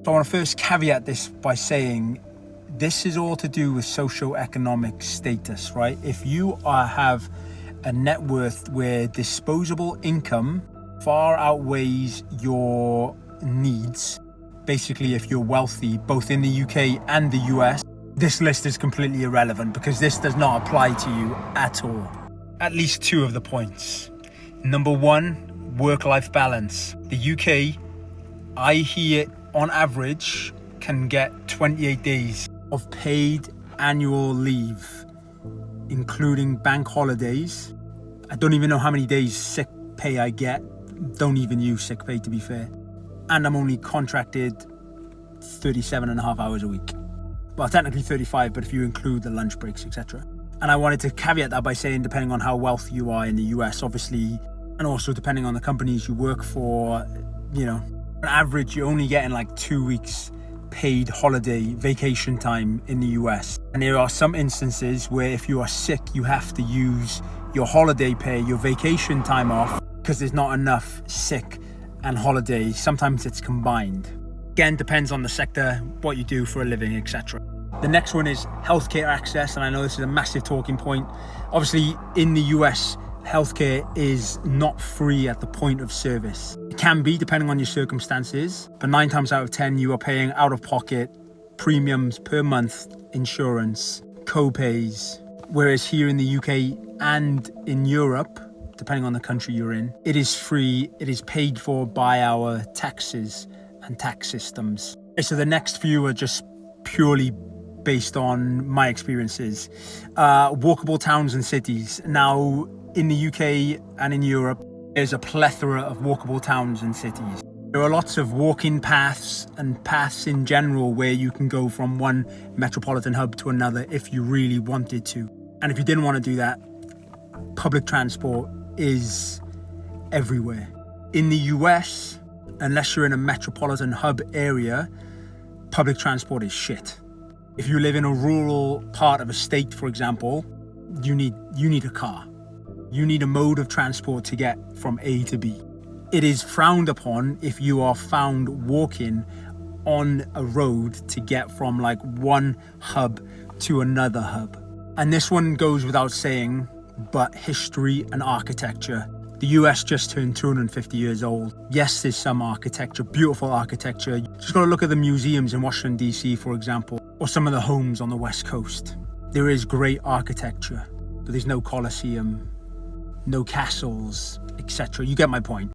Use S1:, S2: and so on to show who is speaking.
S1: So I want to first caveat this by saying this is all to do with socioeconomic status, right? If you have a net worth where disposable income far outweighs your needs, basically if you're wealthy, both in the UK and the US, this list is completely irrelevant because this does not apply to you at all. At least two of the points. Number one, work-life balance. The UK, I hear on average, can get 28 days of paid annual leave, including bank holidays. I don't even know how many days sick pay I get. Don't even use sick pay, to be fair. And I'm only contracted 37 and a half hours a week. Well, technically 35, but if you include the lunch breaks, etc. And I wanted to caveat that by saying, depending on how wealthy you are in the US, obviously, and also depending on the companies you work for, you know, on average, you're only getting like 2 weeks paid holiday vacation time in the US. And there are some instances where if you are sick, you have to use your holiday pay, your vacation time off, because there's not enough sick and holiday. Sometimes it's combined. Again, depends on the sector, what you do for a living, etc. The next one is healthcare access, and I know this is a massive talking point. Obviously, in the US, healthcare is not free at the point of service. It can be, depending on your circumstances, but 9 times out of 10, you are paying out of pocket premiums per month, insurance, co-pays. Whereas here in the UK and in Europe, depending on the country you're in, it is free, it is paid for by our taxes and tax systems. So the next few are just purely based on my experiences. Walkable towns and cities. Now, in the UK and in Europe, there's a plethora of walkable towns and cities. There are lots of walking paths and paths in general where you can go from one metropolitan hub to another if you really wanted to. And if you didn't want to do that, public transport is everywhere. In the US, unless you're in a metropolitan hub area, public transport is shit. If you live in a rural part of a state, for example, you need a car. You need a mode of transport to get from A to B. It is frowned upon if you are found walking on a road to get from like one hub to another hub. And this one goes without saying, but history and architecture. The US just turned 250 years old. Yes, there's some architecture, beautiful architecture. You just gotta look at the museums in Washington, DC, for example, or some of the homes on the West Coast. There is great architecture, but there's no Colosseum, no castles, etc. You get my point.